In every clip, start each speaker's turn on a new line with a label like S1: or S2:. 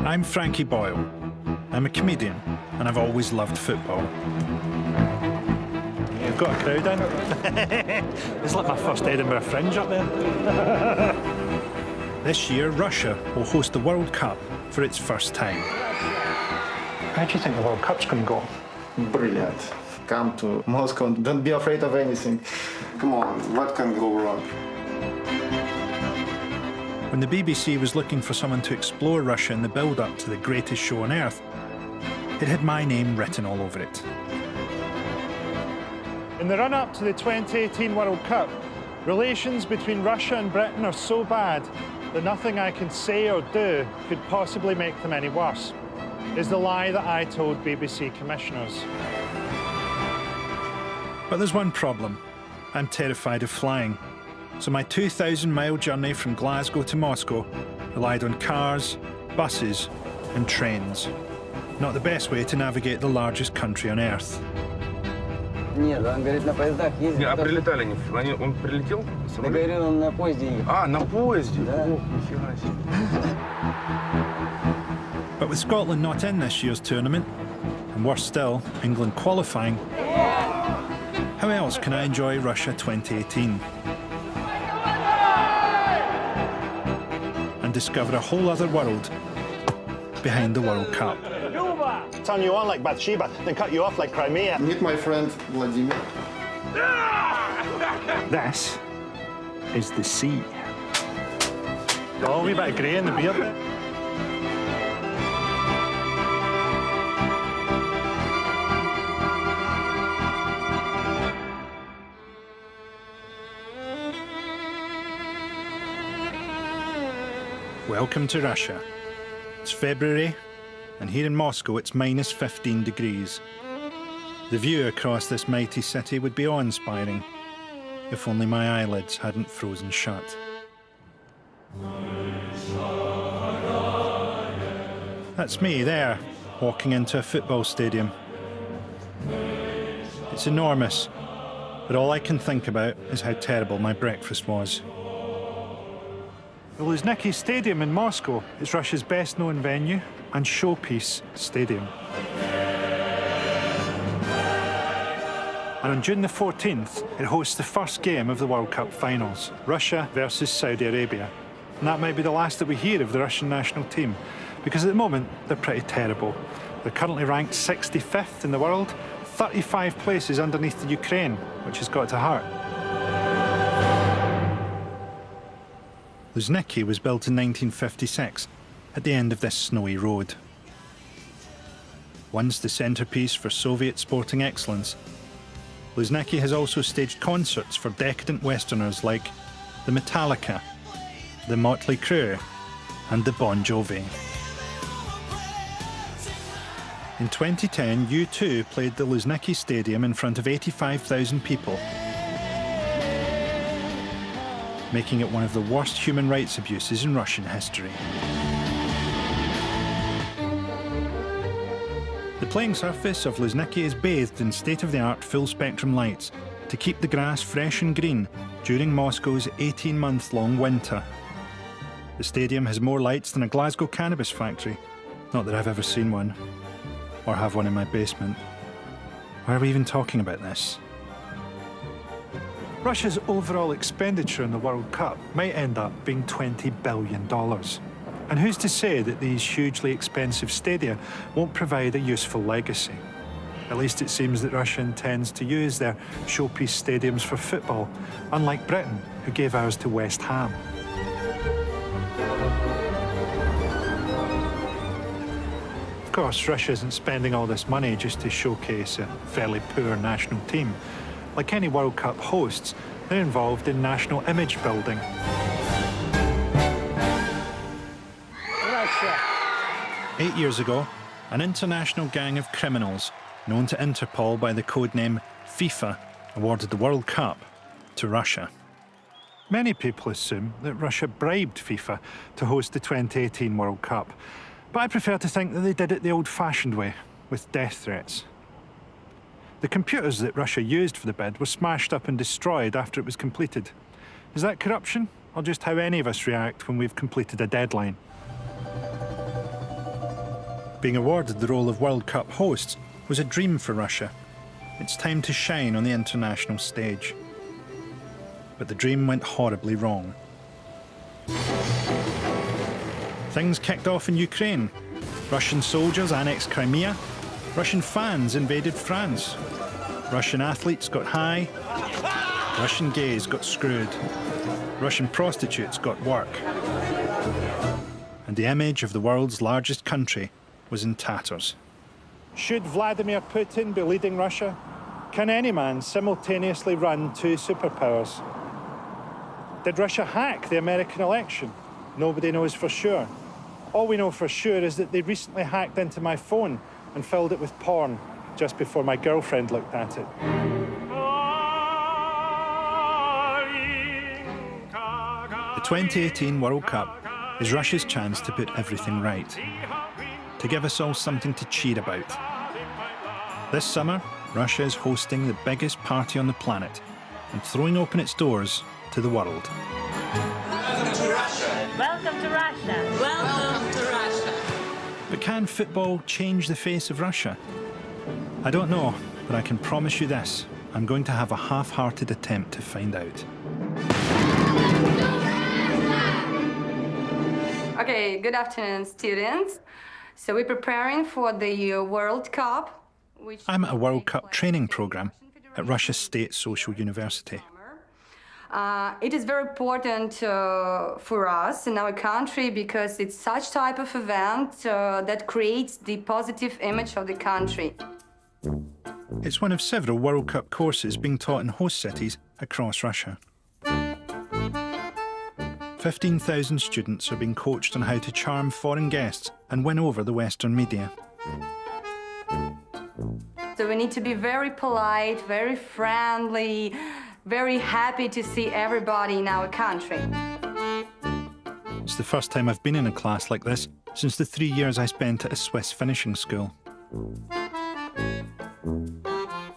S1: I'm Frankie Boyle. I'm a comedian, and I've always loved football. You've got a crowd in. It's like my first Edinburgh Fringe up there. This year, Russia will host the World Cup for its first time. How do you think the World Cup's going to go?
S2: Brilliant. Come to Moscow, don't be afraid of anything. Come on, what can go wrong?
S1: When the BBC was looking for someone to explore Russia in the build-up to the greatest show on earth, it had my name written all over it.
S3: In the run-up to the 2018 World Cup, relations between Russia and Britain are so bad that nothing I can say or do could possibly make them any worse, is the lie that I told BBC commissioners.
S1: But there's one problem. I'm terrified of flying. So my 2,000-mile journey from Glasgow to Moscow relied on cars, buses and trains. Not the best way to navigate the largest country on earth.
S4: Нет, он говорит, на поездах ездит.
S5: А прилетали? Он прилетел?
S4: Я говорю, он на поезде ехал.
S5: А, на поезде?
S4: Да.
S5: Ох, нифига себе.
S1: But with Scotland not in this year's tournament, and worse still, England qualifying, how else can I enjoy Russia 2018? And discover a whole other world behind the World Cup.
S3: Turn you on like Bathsheba, then cut you off like Crimea.
S2: Meet my friend Vladimir.
S1: This is the sea.
S3: Oh, a wee bit of grey in the beard there.
S1: Welcome to Russia. It's February, and here in Moscow it's minus 15 degrees. The view across this mighty city would be awe-inspiring, if only my eyelids hadn't frozen shut. That's me there, walking into a football stadium. It's enormous, but all I can think about is how terrible my breakfast was.
S3: The Luzhniki Stadium in Moscow is Russia's best-known venue and showpiece stadium. And on June the 14th, it hosts the first game of the World Cup finals, Russia versus Saudi Arabia. And that might be the last that we hear of the Russian national team, because at the moment, they're pretty terrible. They're currently ranked 65th in the world, 35 places underneath the Ukraine, which has got to hurt.
S1: Luzhniki was built in 1956, at the end of this snowy road. Once the centrepiece for Soviet sporting excellence, Luzhniki has also staged concerts for decadent Westerners like the Metallica, the Motley Crue and the Bon Jovi. In 2010, U2 played the Luzhniki Stadium in front of 85,000 people, making it one of the worst human rights abuses in Russian history. The playing surface of Luzhniki is bathed in state-of-the-art full-spectrum lights to keep the grass fresh and green during Moscow's 18-month-long winter. The stadium has more lights than a Glasgow cannabis factory. Not that I've ever seen one, or have one in my basement. Why are we even talking about this?
S3: Russia's overall expenditure in the World Cup might end up being $20 billion. And who's to say that these hugely expensive stadia won't provide a useful legacy? At least it seems that Russia intends to use their showpiece stadiums for football, unlike Britain, who gave ours to West Ham. Of course, Russia isn't spending all this money just to showcase a fairly poor national team. Like any World Cup hosts, they're involved in national image building.
S4: Russia.
S1: 8 years ago, an international gang of criminals, known to Interpol by the codename FIFA, awarded the World Cup to Russia.
S3: Many people assume that Russia bribed FIFA to host the 2018 World Cup, but I prefer to think that they did it the old-fashioned way, with death threats. The computers that Russia used for the bid were smashed up and destroyed after it was completed. Is that corruption, or just how any of us react when we've completed a deadline?
S1: Being awarded the role of World Cup hosts was a dream for Russia. It's time to shine on the international stage. But the dream went horribly wrong. Things kicked off in Ukraine. Russian soldiers annexed Crimea. Russian fans invaded France. Russian athletes got high. Russian gays got screwed. Russian prostitutes got work. And the image of the world's largest country was in tatters.
S3: Should Vladimir Putin be leading Russia? Can any man simultaneously run two superpowers? Did Russia hack the American election? Nobody knows for sure. All we know for sure is that they recently hacked into my phone and filled it with porn just before my girlfriend looked at it.
S1: The 2018 World Cup is Russia's chance to put everything right, to give us all something to cheer about. This summer, Russia is hosting the biggest party on the planet and throwing open its doors to the world.
S6: Welcome to Russia. Welcome to Russia. Welcome to Russia.
S1: But can football change the face of Russia? I don't know, but I can promise you this. I'm going to have a half-hearted attempt to find out.
S7: Okay, good afternoon, students. So we're preparing for the World Cup.
S1: I'm at a World Cup training program at Russia's State Social University.
S7: It is very important for us in our country because it's such type of event that creates the positive image of the country.
S1: It's one of several World Cup courses being taught in host cities across Russia. 15,000 students are being coached on how to charm foreign guests and win over the Western media.
S7: So we need to be very polite, very friendly, very happy to see everybody in our country.
S1: It's the first time I've been in a class like this since the 3 years I spent at a Swiss finishing school.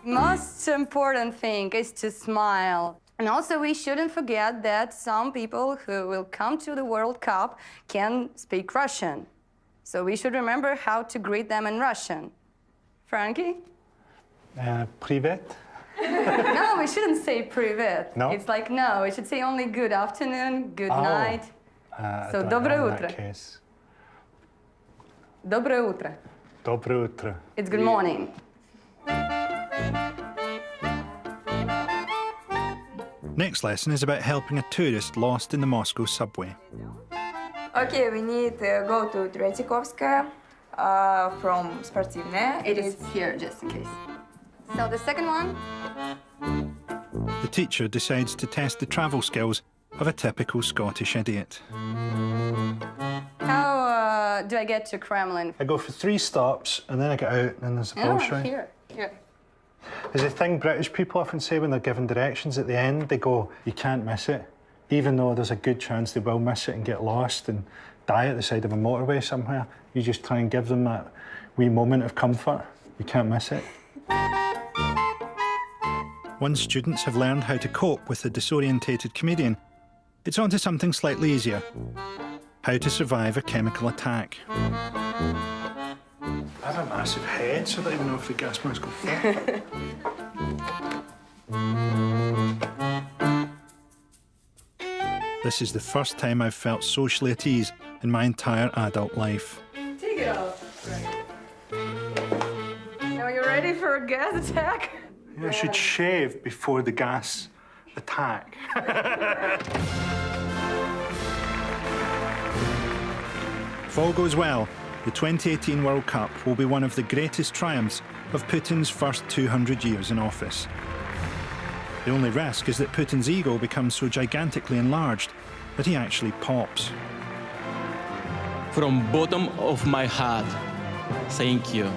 S7: Most important thing is to smile. And also we shouldn't forget that some people who will come to the World Cup can speak Russian. So we should remember how to greet them in Russian. Frankie?
S3: Privet?
S7: No, we shouldn't say privet.
S3: No?
S7: It's like, no, we should say only good afternoon, good night. So, доброе утро. Доброе утро.
S3: Доброе утро.
S7: It's good morning.
S1: Next lesson is about helping a tourist lost in the Moscow subway.
S8: Okay, we need to go to Tretyakovskaya from Sportivnaya.
S7: It is here, just in case. So the second one?
S1: The teacher decides to test the travel skills of a typical Scottish idiot.
S7: How do I get to Kremlin?
S3: I go for 3 stops and then I get out and then there's a Bolshoi.
S7: Here.
S3: There's a thing British people often say when they're given directions at the end, they go, you can't miss it. Even though there's a good chance they will miss it and get lost and die at the side of a motorway somewhere, you just try and give them that wee moment of comfort. You can't miss it.
S1: Once students have learned how to cope with the disorientated comedian, it's on to something slightly easier. How to survive a chemical attack.
S3: I have a massive head, so I don't even know if the gas mask will fit.
S1: This is the first time I've felt socially at ease in my entire adult life.
S7: Take it off. Now you're ready for a gas attack?
S3: I should shave before the gas attack.
S1: If all goes well, the 2018 World Cup will be one of the greatest triumphs of Putin's first 200 years in office. The only risk is that Putin's ego becomes so gigantically enlarged that he actually pops.
S9: From bottom of my heart, thank you.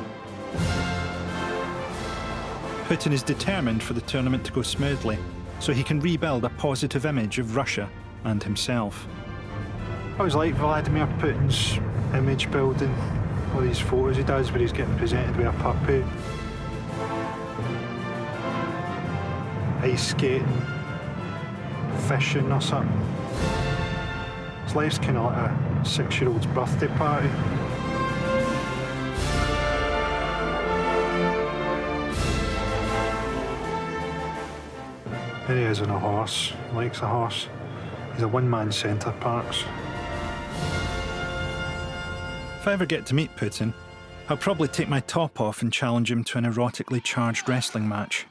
S1: Putin is determined for the tournament to go smoothly, so he can rebuild a positive image of Russia and himself.
S3: I always like Vladimir Putin's image building, all these photos he does where he's getting presented with a puppy. Ice skating, fishing or something. His life's kind of like a 6-year-old's birthday party. There he is on a horse. He likes a horse. He's a one-man centre parks.
S1: If I ever get to meet Putin, I'll probably take my top off and challenge him to an erotically charged wrestling match,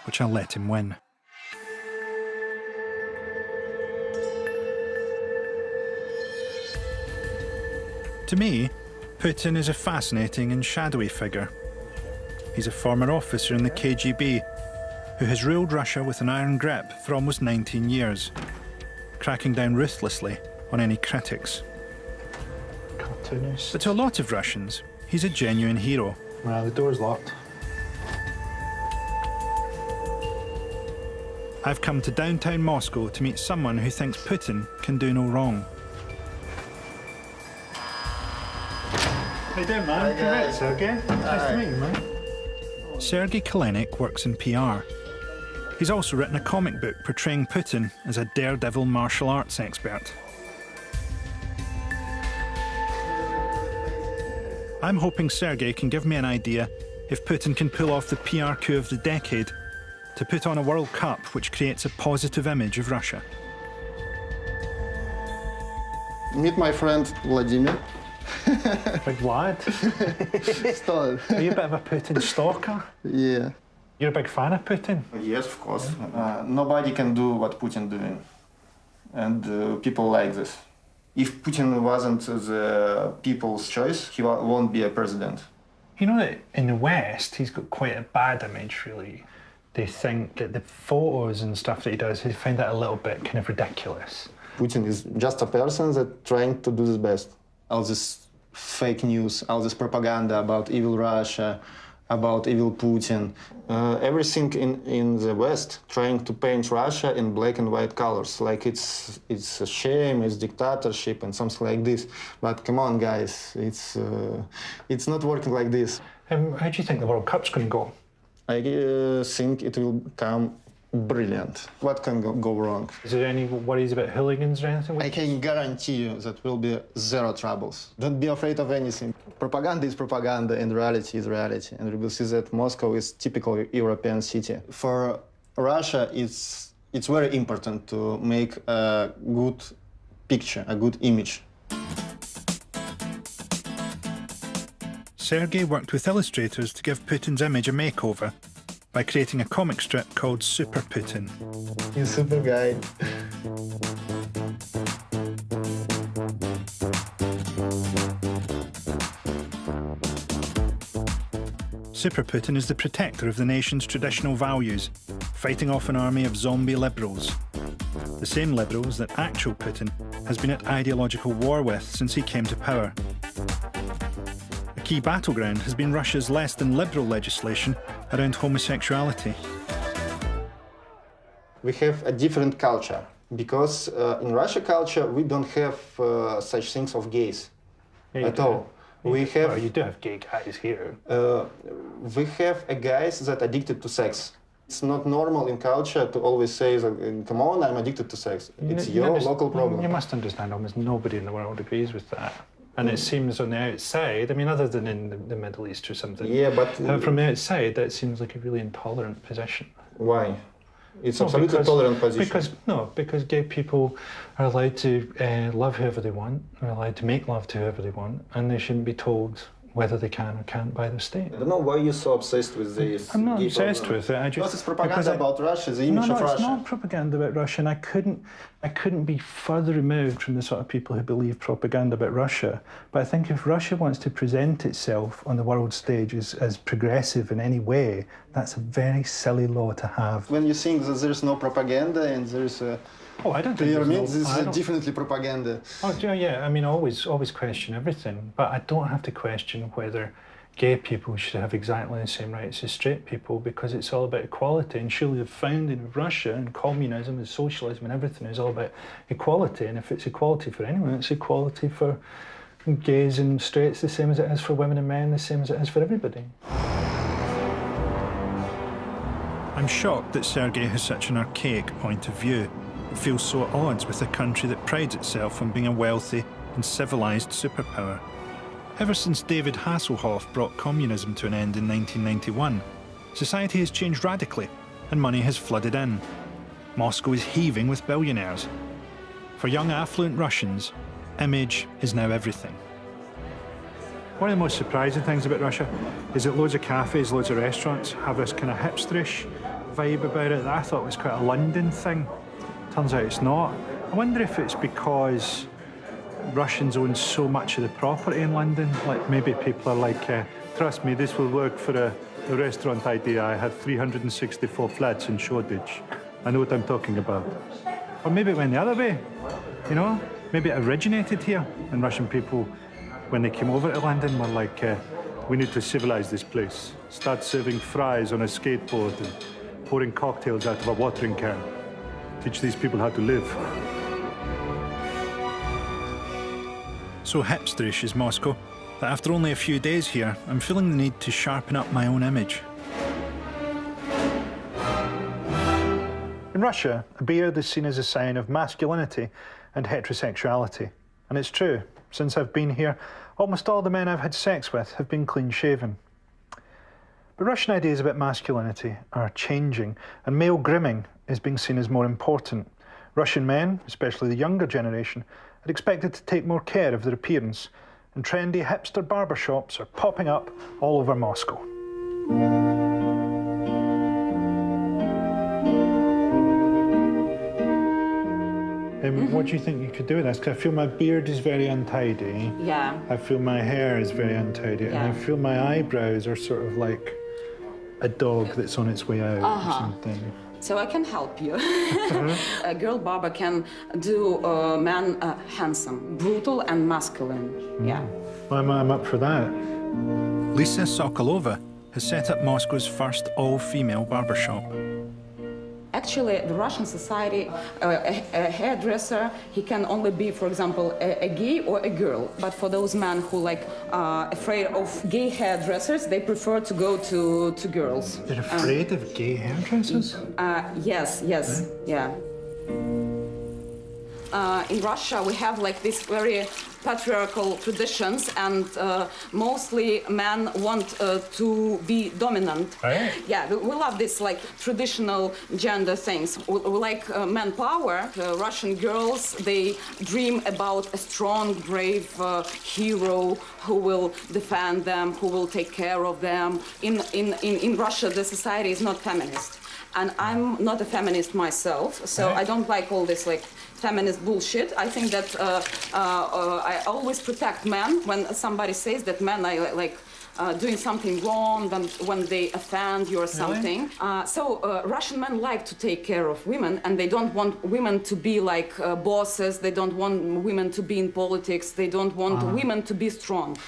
S1: which I'll let him win. To me, Putin is a fascinating and shadowy figure. He's a former officer in the KGB who has ruled Russia with an iron grip for almost 19 years, cracking down ruthlessly on any critics.
S3: Cartoonist.
S1: But to a lot of Russians, he's a genuine hero.
S3: Well, the door's locked.
S1: I've come to downtown Moscow to meet someone who thinks Putin can do no wrong.
S3: How you doing, man?
S2: Hi, guys.
S3: Sergey. Nice to meet you, man.
S1: Sergei Kalenik works in PR. He's also written a comic book portraying Putin as a daredevil martial arts expert. I'm hoping Sergei can give me an idea if Putin can pull off the PR coup of the decade to put on a World Cup which creates a positive image of Russia.
S2: Meet my friend Vladimir.
S3: Big lad.
S2: Stop.
S3: Are you a bit of a Putin stalker?
S2: Yeah.
S3: You're a big fan of Putin?
S2: Yes, of course. Nobody can do what Putin doing. And people like this. If Putin wasn't the people's choice, he won't be a president.
S3: You know that in the West, he's got quite a bad image, really. They think that the photos and stuff that he does, they find that a little bit kind of ridiculous.
S2: Putin is just a person that trying to do his best. All this fake news, all this propaganda about evil Russia, about evil Putin, everything in the West trying to paint Russia in black and white colors, like it's a shame, it's dictatorship and something like this. But come on, guys, it's not working like this.
S3: How do you think the World Cup's going to go?
S2: I think it will come brilliant. What can go wrong?
S3: Is there any worries about hooligans or anything?
S2: I can guarantee you that will be zero troubles. Don't be afraid of anything. Propaganda is propaganda and reality is reality. And we will see that Moscow is typical European city. For Russia, it's very important to make a good picture, a good image.
S1: Sergei worked with illustrators to give Putin's image a makeover by creating a comic strip called Super Putin.
S2: You super guy.
S1: Super Putin is the protector of the nation's traditional values, fighting off an army of zombie liberals. The same liberals that actual Putin has been at ideological war with since he came to power. A key battleground has been Russia's less than liberal legislation around homosexuality.
S2: We have a different culture because in Russia culture we don't have such things of gays at all. We have.
S3: Well, you do have gay guys here.
S2: We have a guys that addicted to sex. It's not normal in culture to always say, "Come on, I'm addicted to sex." It's your local problem.
S3: You must understand, almost nobody in the world agrees with that. And it seems on the outside, I mean, other than in the Middle East or something.
S2: Yeah, but
S3: from the outside, that seems like a really intolerant position.
S2: Why? It's absolutely tolerant position.
S3: Because gay people are allowed to love whoever they want, are allowed to make love to whoever they want, and they shouldn't be told whether they can or can't by the state.
S2: I don't know why you're so obsessed with this.
S3: I'm not obsessed with it.
S2: Because it's propaganda about Russia, the image of Russia.
S3: No, it's not propaganda about Russia, and I couldn't be further removed from the sort of people who believe propaganda about Russia. But I think if Russia wants to present itself on the world stage as progressive in any way, that's a very silly law to have.
S2: When you think that there's no propaganda and there's a
S3: I don't think
S2: clear means this is definitely propaganda.
S3: Oh, yeah, I mean, always question everything, but I don't have to question whether gay people should have exactly the same rights as straight people, because it's all about equality. And surely the founding of Russia and communism and socialism and everything is all about equality. And if it's equality for anyone, it's equality for gays and straights the same as it is for women and men, the same as it is for everybody.
S1: I'm shocked that Sergei has such an archaic point of view. It feels so at odds with a country that prides itself on being a wealthy and civilised superpower. Ever since David Hasselhoff brought communism to an end in 1991, society has changed radically and money has flooded in. Moscow is heaving with billionaires. For young affluent Russians, image is now everything.
S3: One of the most surprising things about Russia is that loads of cafes, loads of restaurants have this kind of hipsterish vibe about it that I thought was quite a London thing. Turns out it's not. I wonder if it's because Russians own so much of the property in London. Like maybe people are like, trust me, this will work for a restaurant idea. I have 364 flats in Shoreditch. I know what I'm talking about. Or maybe it went the other way, you know? Maybe it originated here, and Russian people, when they came over to London, were like, we need to civilize this place. Start serving fries on a skateboard and pouring cocktails out of a watering can. Teach these people how to live.
S1: So hipsterish is Moscow that after only a few days here, I'm feeling the need to sharpen up my own image.
S3: In Russia, a beard is seen as a sign of masculinity and heterosexuality. And it's true. Since I've been here, almost all the men I've had sex with have been clean-shaven. But Russian ideas about masculinity are changing, and male grooming is being seen as more important. Russian men, especially the younger generation, are expected to take more care of their appearance, and trendy hipster barbershops are popping up all over Moscow. What do you think you could do with this? Because I feel my beard is very untidy.
S10: Yeah.
S3: I feel my hair is very untidy.
S10: Yeah.
S3: And I feel my eyebrows are sort of like a dog that's on its way out or something.
S10: So I can help you. A girl barber can do a man handsome, brutal and masculine. Yeah.
S3: Well, I'm up for that.
S1: Lisa Sokolova has set up Moscow's first all-female barbershop.
S10: Actually, the Russian society, a hairdresser, he can only be, for example, a gay or a girl. But for those men who like afraid of gay hairdressers, they prefer to go to girls.
S3: They're afraid of gay hairdressers?
S10: Yes, yeah. In Russia, we have like these very patriarchal traditions, and mostly men want to be dominant.
S3: Right.
S10: Yeah, we love this like traditional gender things. We like man power. Russian girls, they dream about a strong, brave hero who will defend them, who will take care of them. In Russia, the society is not feminist. And I'm not a feminist myself, so I don't like all this like feminist bullshit. I think that I always protect men when somebody says that men are like doing something wrong, when they offend you or something.
S3: Really?
S10: So Russian men like to take care of women, and they don't want women to be like bosses. They don't want women to be in politics. They don't want women to be strong.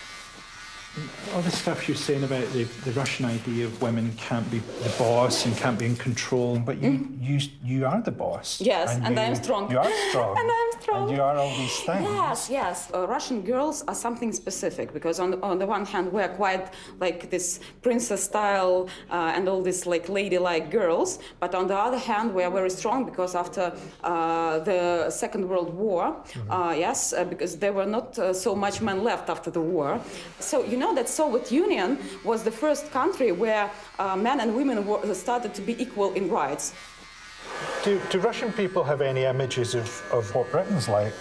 S3: All the stuff you're saying about the Russian idea of women can't be the boss and can't be in control, but you are the boss.
S10: Yes, and I am strong.
S3: You are strong.
S10: And I'm strong.
S3: And you are all these things.
S10: Yes. Russian girls are something specific because on the one hand we're quite like this princess style and all these like ladylike girls, but on the other hand we are very strong because after the Second World War, because there were not so much men left after the war. So you know that Soviet Union was the first country where men and women started to be equal in rights.
S3: Do Russian people have any images of what Britain's like?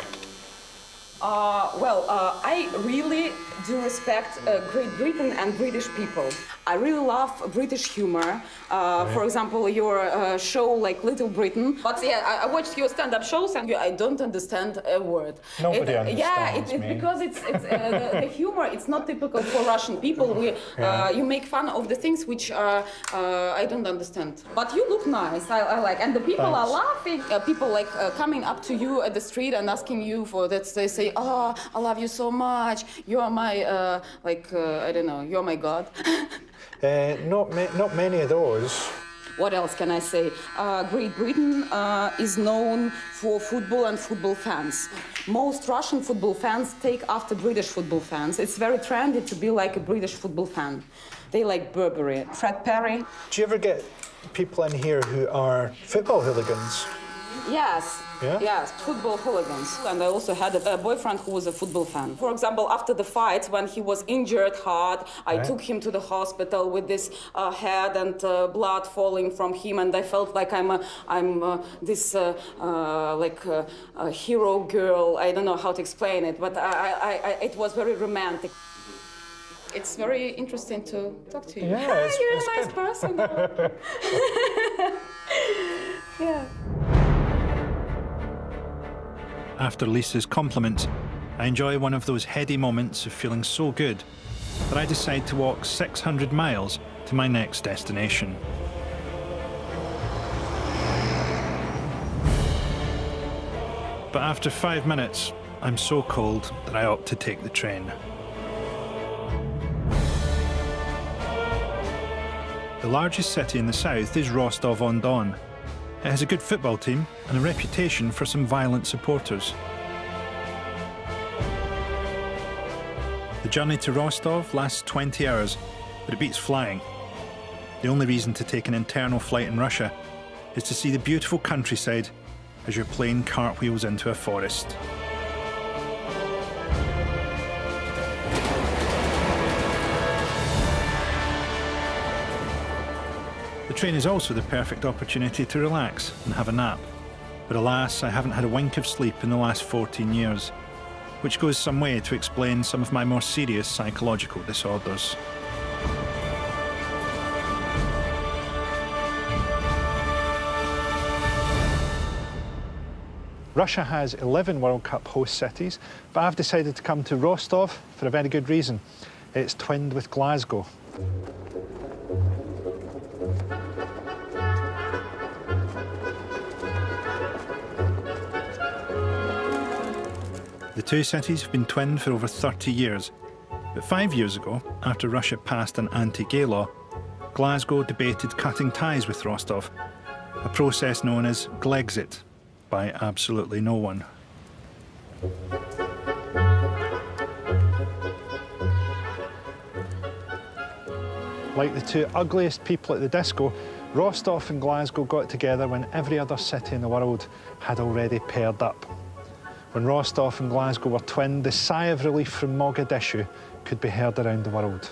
S10: I really do respect Great Britain and British people. I really love British humor. For example, your show like Little Britain. But yeah, I watched your stand-up shows and I don't understand a word.
S3: Nobody understands
S10: me. Because it's the humor. It's not typical for Russian people. You make fun of the things which I don't understand. But you look nice. I like, and the people are laughing. People like coming up to you at the street and asking you for that. They say, "Oh, I love you so much. You are my I don't know. You're my god."
S3: Not many of those.
S10: What else can I say? Great Britain is known for football and football fans. Most Russian football fans take after British football fans. It's very trendy to be like a British football fan. They like Burberry, Fred Perry.
S3: Do you ever get people in here who are football hooligans?
S10: Yes.
S3: Yeah?
S10: Yes, football hooligans. And I also had a boyfriend who was a football fan. For example, after the fight, when he was injured hard, I took him to the hospital with this head and blood falling from him, and I felt like I'm this hero girl. I don't know how to explain it, but it was very romantic. It's very interesting to talk to you.
S3: Yeah,
S10: You're a nice person. Yeah.
S1: After Lisa's compliments, I enjoy one of those heady moments of feeling so good that I decide to walk 600 miles to my next destination. But after 5 minutes, I'm so cold that I opt to take the train. The largest city in the south is Rostov-on-Don. It has a good football team and a reputation for some violent supporters. The journey to Rostov lasts 20 hours, but it beats flying. The only reason to take an internal flight in Russia is to see the beautiful countryside as your plane cartwheels into a forest. The train is also the perfect opportunity to relax and have a nap. But alas, I haven't had a wink of sleep in the last 14 years, which goes some way to explain some of my more serious psychological disorders.
S3: Russia has 11 World Cup host cities, but I've decided to come to Rostov for a very good reason. It's twinned with Glasgow.
S1: The two cities have been twinned for over 30 years, but 5 years ago, after Russia passed an anti-gay law, Glasgow debated cutting ties with Rostov, a process known as Glexit, by absolutely no one.
S3: Like the two ugliest people at the disco, Rostov and Glasgow got together when every other city in the world had already paired up. When Rostov and Glasgow were twinned, the sigh of relief from Mogadishu could be heard around the world.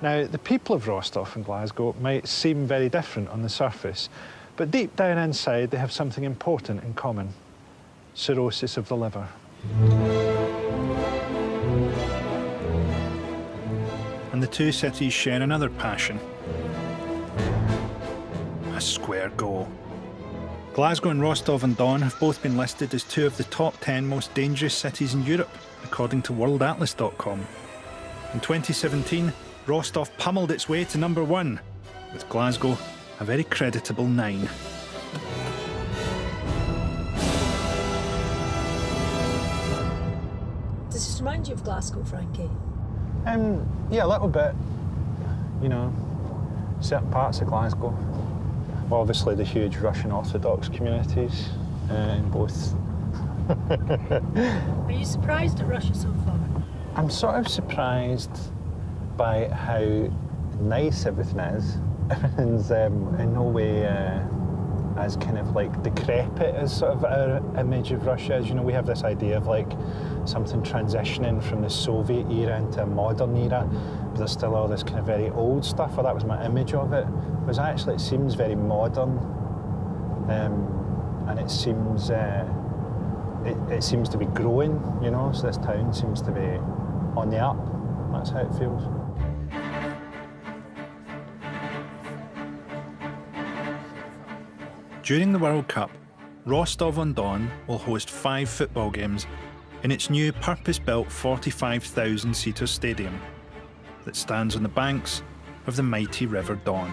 S3: Now, the people of Rostov and Glasgow might seem very different on the surface, but deep down inside they have something important in common: cirrhosis of the liver.
S1: And the two cities share another passion: a square goal. Glasgow and Rostov-on-Don have both been listed as two of the top 10 most dangerous cities in Europe, according to worldatlas.com. In 2017, Rostov pummeled its way to number 1, with Glasgow a very creditable 9.
S11: Does this remind you of Glasgow, Frankie?
S3: Yeah, a little bit. You know, certain parts of Glasgow. Well, obviously the huge Russian Orthodox communities in both.
S11: Are you surprised at Russia so far?
S3: I'm sort of surprised by how nice everything is. Everything's in no way as kind of like decrepit as sort of our image of Russia is. You know, we have this idea of like something transitioning from the Soviet era into a modern era, but there's still all this kind of very old stuff, or that was my image of it. Whereas actually it seems very modern, and it seems to be growing, you know, so this town seems to be on the up. That's how it feels.
S1: During the World Cup, Rostov-on-Don will host 5 football games in its new purpose-built 45,000-seater stadium that stands on the banks of the mighty River Don.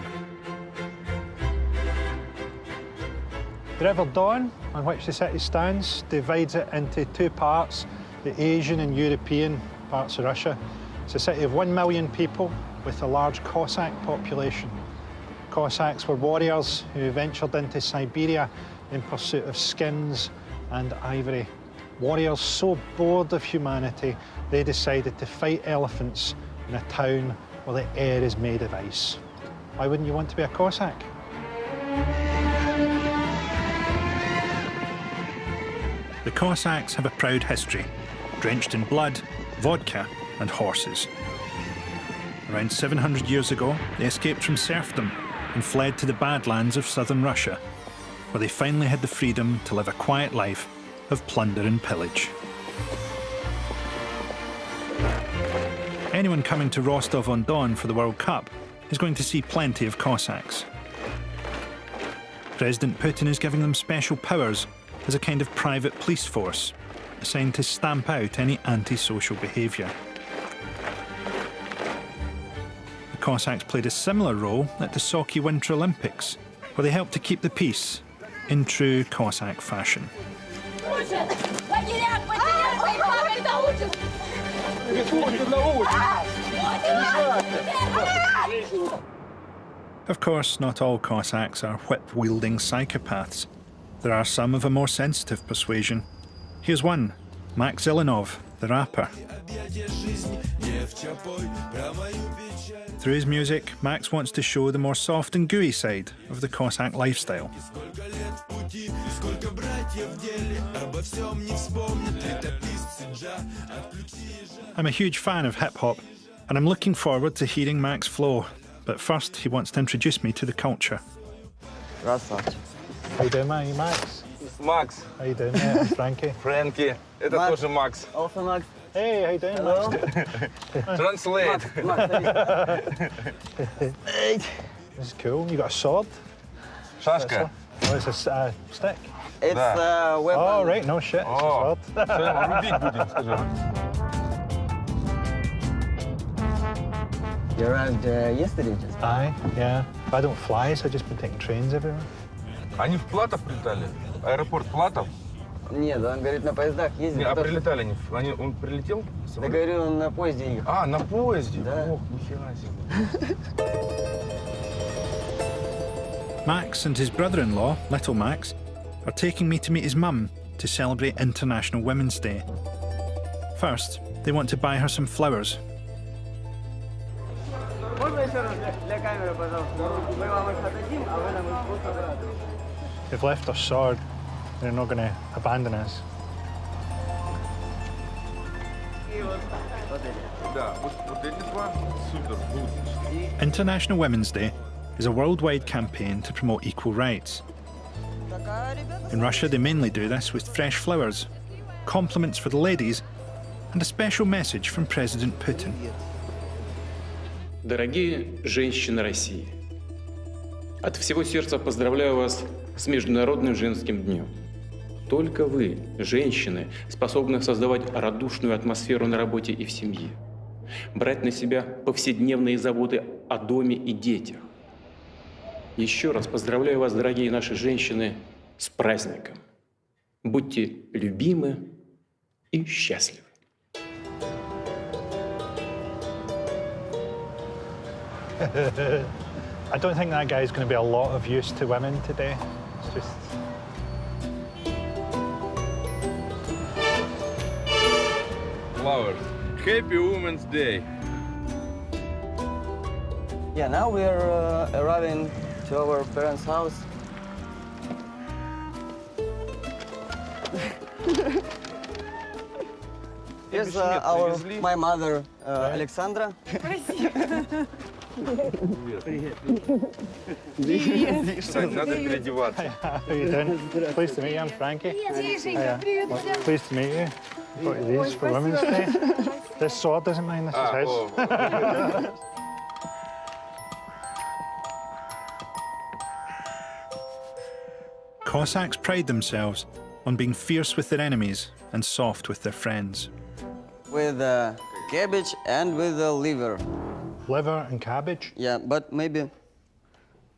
S3: The River Don, on which the city stands, divides it into 2 parts, the Asian and European parts of Russia. It's a city of 1 million people with a large Cossack population. Cossacks were warriors who ventured into Siberia in pursuit of skins and ivory. Warriors so bored of humanity, they decided to fight elephants in a town where the air is made of ice. Why wouldn't you want to be a Cossack?
S1: The Cossacks have a proud history, drenched in blood, vodka and horses. Around 700 years ago, they escaped from serfdom and fled to the Badlands of southern Russia, where they finally had the freedom to live a quiet life of plunder and pillage. Anyone coming to Rostov-on-Don for the World Cup is going to see plenty of Cossacks. President Putin is giving them special powers as a kind of private police force, assigned to stamp out any antisocial behaviour. The Cossacks played a similar role at the Sochi Winter Olympics, where they helped to keep the peace in true Cossack fashion. Of course, not all Cossacks are whip-wielding psychopaths. There are some of a more sensitive persuasion. Here's one, Max Ilinov, the rapper. Through his music, Max wants to show the more soft and gooey side of the Cossack lifestyle. I'm a huge fan of hip-hop, and I'm looking forward to hearing Max flow. But first, he wants to introduce me to the culture.
S3: How you doing, man? You Max?
S5: Max.
S3: How you doing, mate? I'm Frankie.
S5: Frankie. Это тоже Max.
S4: Also Max.
S3: Hey, how you doing,
S4: Hello.
S3: Max?
S5: Translate.
S3: This is cool. You got a sword?
S5: Шашка.
S3: Oh, it's a stick.
S4: It's a weapon.
S3: Oh, right. No shit. It's a sword.
S5: Рубить будем, скажи.
S4: You arrived yesterday just?
S3: Aye, yeah. I don't fly, so I've just been taking trains everywhere.
S5: Они в Платов прилетали? Аэропорт Платов?
S4: Нет, он говорит, на поездах ездит.
S5: Не, а прилетали они? Он прилетел?
S4: Я говорю, он на поезде ехал.
S5: А, на поезде?
S4: Да.
S5: Ох, нихера себе.
S1: Max and his brother-in-law, Little Max, are taking me to meet his mum to celebrate International Women's Day. First, they want to buy her some flowers.
S3: They've left their sword. They're not going to abandon us.
S1: International Women's Day is a worldwide campaign to promote equal rights. In Russia, they mainly do this with fresh flowers, compliments for the ladies, and a special message from President Putin.
S12: Дорогие женщины России, от всего сердца поздравляю вас с Международным женским днем. Только вы, женщины, способны создавать радушную атмосферу на работе и в семье, брать на себя повседневные заботы о доме и детях. Еще раз поздравляю вас, дорогие наши женщины, с праздником. Будьте любимы и счастливы.
S3: I don't think that guy's going to be a lot of use to women today. It's just...
S5: Flowers. Happy Women's Day.
S4: Yeah, now we are arriving to our parents' house. Here's my mother, Alexandra.
S5: Кстати, надо переодеваться.
S3: How you doing? Pleased to meet you. I'm Frankie. Hiya. Pleased to meet you. Got you these for Women's Day. This sword doesn't mind. This is his.
S1: Cossacks pride themselves on being fierce with their enemies and soft with their friends.
S4: With cabbage and with liver.
S3: Liver and cabbage?
S4: Yeah, but maybe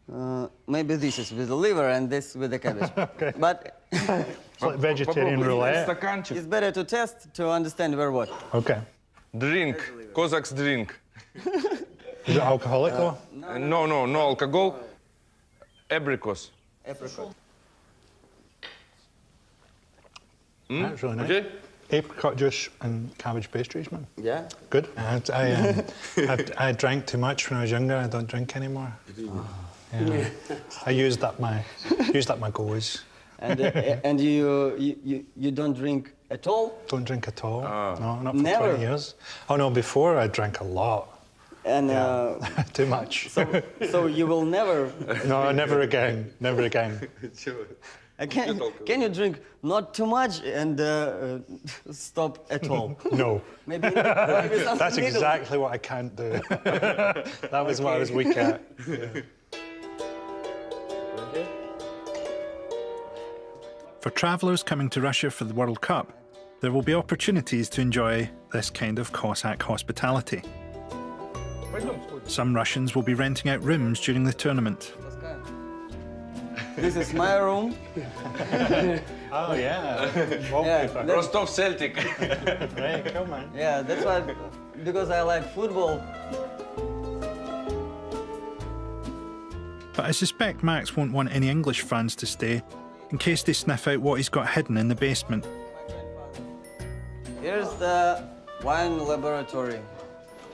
S4: this is with the liver and this with the cabbage.
S3: Okay.
S4: But
S3: it's like vegetarian roulette.
S4: It's better to test to understand where what.
S3: Okay.
S5: Drink. Cossacks drink.
S3: Is it alcoholic though?
S5: No alcohol. Abricos.
S4: Apricot.
S3: That's really nice.
S5: Okay.
S3: Apricot juice and cabbage pastries, man.
S4: Yeah.
S3: Good. I drank too much when I was younger. I don't drink anymore. Yeah. I used up my goes.
S4: And you don't drink at all?
S3: Don't drink at all. No, not for
S4: Never?
S3: 20 years. Oh no, before I drank a lot.
S4: And
S3: Too much.
S4: so you will never.
S3: No, never again. Never again.
S4: Can you drink not too much and stop at all?
S3: No.
S4: Maybe
S3: That's exactly what I can't do. That was what I was weak at. Yeah.
S1: For travellers coming to Russia for the World Cup, there will be opportunities to enjoy this kind of Cossack hospitality. Some Russians will be renting out rooms during the tournament.
S4: This is my room.
S3: Oh, yeah.
S5: Rostov Celtic.
S3: Right, cool, man.
S4: Yeah, that's why, because I like football.
S1: But I suspect Max won't want any English fans to stay, in case they sniff out what he's got hidden in the basement.
S4: Here's the wine laboratory.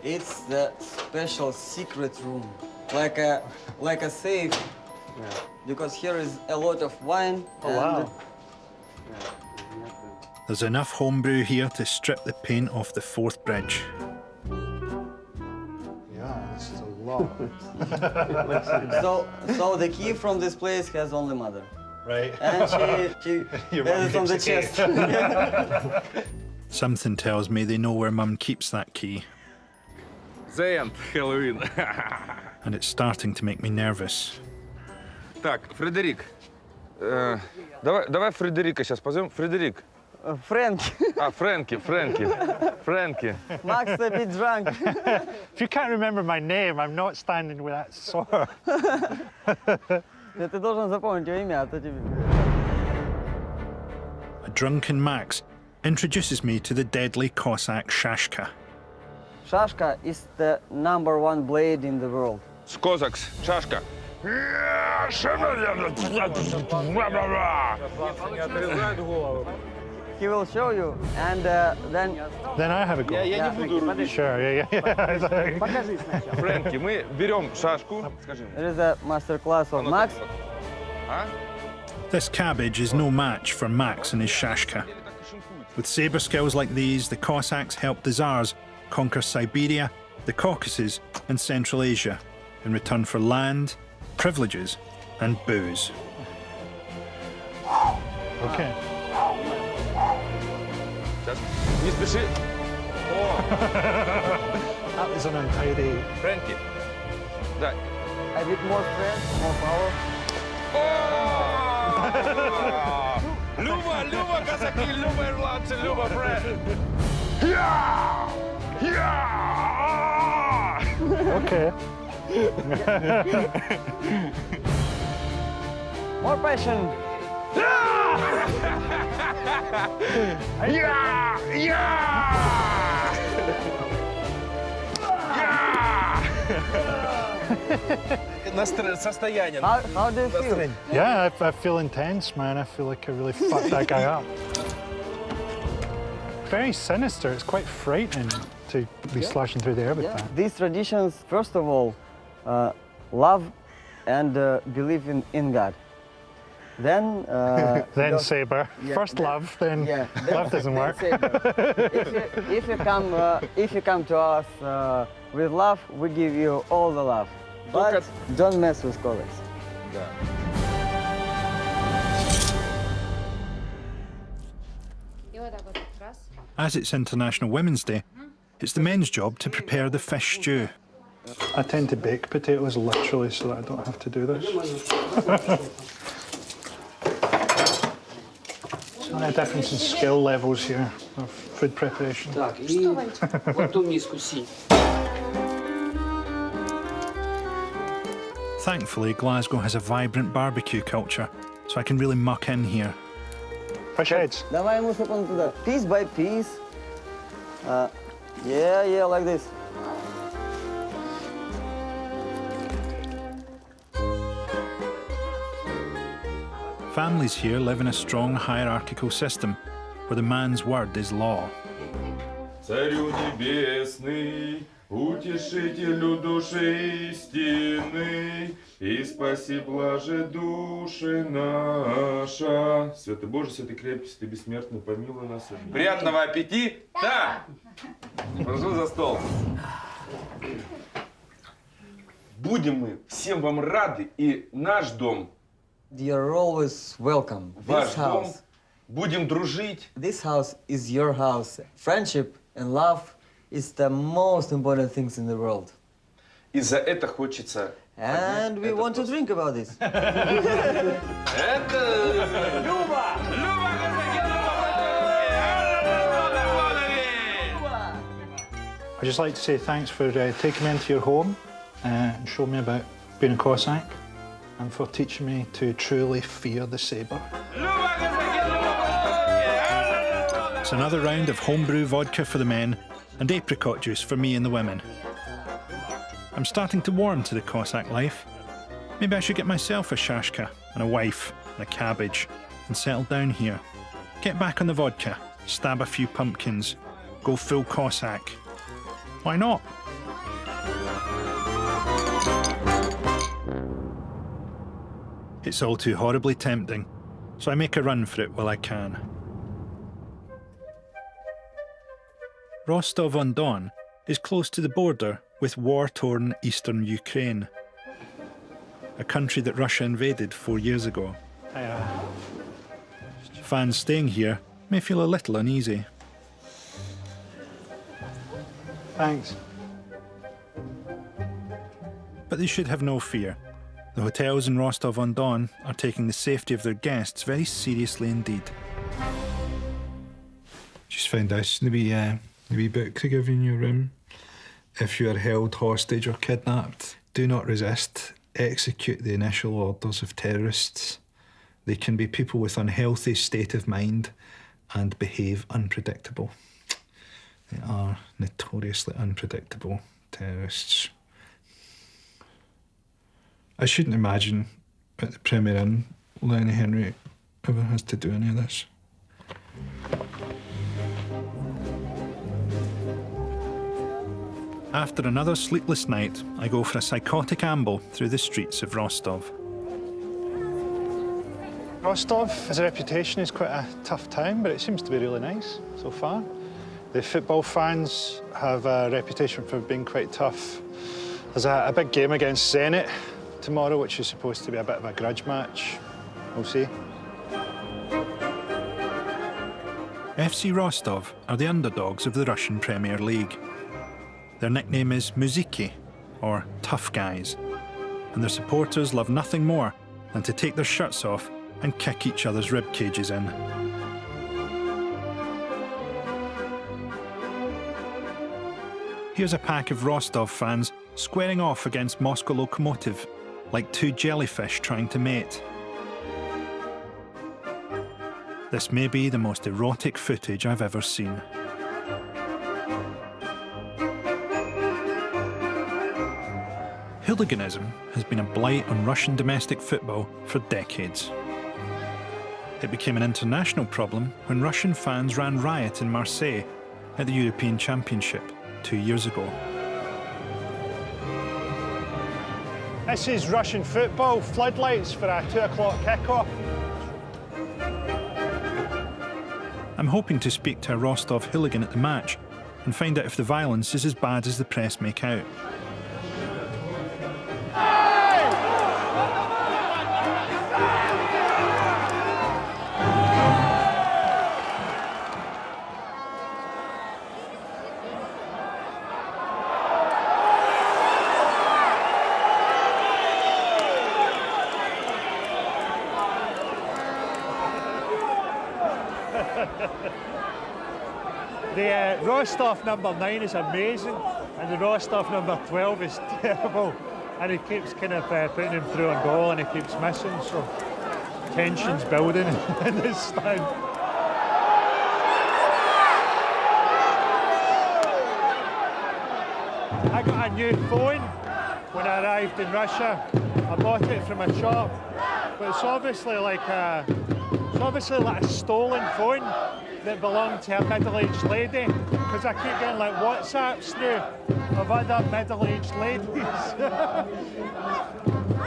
S4: It's the special secret room, like a safe. Yeah. Because here is a lot of wine.
S3: Oh, wow.
S1: There's enough homebrew here to strip the paint off the fourth bridge.
S3: Yeah, this is a lot.
S4: So the key from this place has only mother.
S3: Right.
S4: And she has it on the chest.
S1: Something tells me they know where Mum keeps that key.
S5: The end, Halloween.
S1: And it's starting to make me nervous.
S5: Так, Фредерик. Давай Фредерика сейчас позовем. Фредерик.
S4: Frankie.
S5: Frankie.
S4: Max a bit drunk.
S3: If you can't remember my name, I'm not standing with that sword.
S4: Ты должен запомнить его имя, а то тебе.
S1: A drunken Max introduces me to the deadly Cossack shashka.
S4: Shashka is the #1 blade in the world.
S5: С Cossacks. Шашка.
S4: He will show you, and then
S3: I have a go.
S5: Я не буду рубить.
S3: Sure, yeah.
S5: Фрэнки, мы берем шашку. Скажи.
S4: There is a master class of Max.
S1: This cabbage is no match for Max and his shashka. With saber skills like these, the Cossacks helped the Tsars conquer Siberia, the Caucasus, and Central Asia in return for land, privileges, and booze.
S3: Okay.
S5: Не спеши.
S3: That was an untidy.
S5: Фрэнки. Да.
S4: A bit more strength, more power.
S5: Люба, казаки, Люба, ирландцы, Люба, Фрэнк.
S3: Okay.
S4: More passion.
S5: Состояние.
S4: How do you feel?
S3: Yeah, I feel intense, man. I feel like I really fucked that guy up. Very sinister. It's quite frightening to be slashing through the air with that.
S4: These traditions, first of all, love and believe in God. Then
S3: Then saber.
S4: Yeah,
S3: First
S4: then-
S3: love, then
S4: yeah,
S3: love doesn't work.
S4: if you come to us with love, we give you all the love. But don't mess with colleagues.
S5: Да.
S1: As it's International Women's Day, it's the men's job to prepare the fish stew.
S3: I tend to bake potatoes literally so that I don't have to do this. So a difference in skill levels here of food preparation.
S13: Так, и вот ту миску си.
S1: Thankfully, Glasgow has a vibrant barbecue culture, so I can really muck in here.
S3: Fish heads.
S4: Давай ему секунду туда. Piece by piece. Yeah, like this.
S1: Families here live in a strong hierarchical system, where the man's word is law.
S5: Царю небесный, утешителю души истины, и спаси, блаже души наша. Святый Боже, святый крепкий, святый бессмертный, помилуй нас. Приятного аппетита! Прошу за стол. Будем мы всем вам рады, и наш дом,
S4: You're always welcome.
S5: ваш
S4: This
S5: дом,
S4: house,
S5: будем дружить.
S4: this house is your house. Friendship and love is the most important things in the world.
S5: И за это хочется...
S4: And we want to drink about this.
S5: Это... Люба! Люба!
S3: I'd just like to say thanks for taking me into your home and showing me about being a Cossack, and for teaching me to truly fear the sabre.
S1: It's another round of homebrew vodka for the men and apricot juice for me and the women. I'm starting to warm to the Cossack life. Maybe I should get myself a shashka and a wife and a cabbage and settle down here. Get back on the vodka, stab a few pumpkins, go full Cossack. Why not? It's all too horribly tempting, so I make a run for it while I can. Rostov-on-Don is close to the border with war-torn eastern Ukraine, a country that Russia invaded 4 years ago. Fans staying here may feel a little uneasy.
S3: Thanks.
S1: But they should have no fear. The hotels in Rostov-on-Don are taking the safety of their guests very seriously indeed.
S3: Just found this in the wee book they give you in your room. If you are held hostage or kidnapped, do not resist. Execute the initial orders of terrorists. They can be people with unhealthy state of mind and behave unpredictable. They are notoriously unpredictable terrorists. I shouldn't imagine at the Premier Inn Lenny Henry ever has to do any of this.
S1: After another sleepless night, I go for a psychotic amble through the streets of Rostov.
S3: Rostov has a reputation as quite a tough town, but it seems to be really nice so far. The football fans have a reputation for being quite tough. There's a big game against Zenit tomorrow, which is supposed to be a bit of a grudge match. We'll see.
S1: FC Rostov are the underdogs of the Russian Premier League. Their nickname is Muziki, or Tough Guys, and their supporters love nothing more than to take their shirts off and kick each other's rib cages in. Here's a pack of Rostov fans squaring off against Moscow Lokomotiv, like two jellyfish trying to mate. This may be the most erotic footage I've ever seen. Hooliganism has been a blight on Russian domestic football for decades. It became an international problem when Russian fans ran riot in Marseille at the European Championship 2 years ago.
S3: This is Russian football, floodlights for a 2 o'clock kickoff.
S1: I'm hoping to speak to a Rostov hooligan at the match and find out if the violence is as bad as the press make out.
S3: The Rostov number 9 is amazing, and the Rostov number 12 is terrible. And he keeps kind of putting him through a goal, and he keeps missing, so tension's building in this stand. I got a new phone when I arrived in Russia. I bought it from a shop, but it's obviously like a stolen phone. that belong to a middle-aged lady, because I keep getting like WhatsApps through of other middle-aged ladies.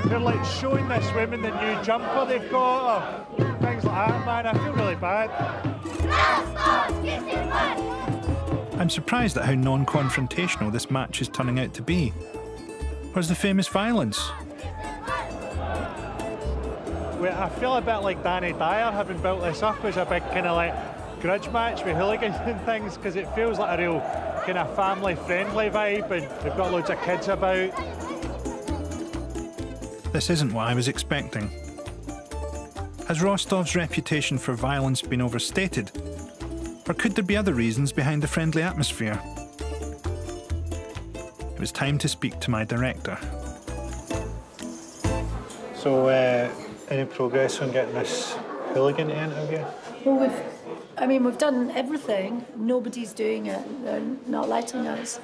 S3: They're like showing this woman the new jumper they've got, or things like that, man. I feel really bad.
S1: I'm surprised at how non-confrontational this match is turning out to be. Where's the famous violence?
S3: I feel a bit like Danny Dyer having built this up as a big kind of like grudge match with hooligans and things, because it feels like a real kind of family-friendly vibe, and they've got loads of kids about.
S1: This isn't what I was expecting. Has Rostov's reputation for violence been overstated? Or could there be other reasons behind the friendly atmosphere? It was time to speak to my director.
S3: So, any progress on getting this hooligan to interview?
S11: Well, we've done everything. Nobody's doing it. They're not letting us.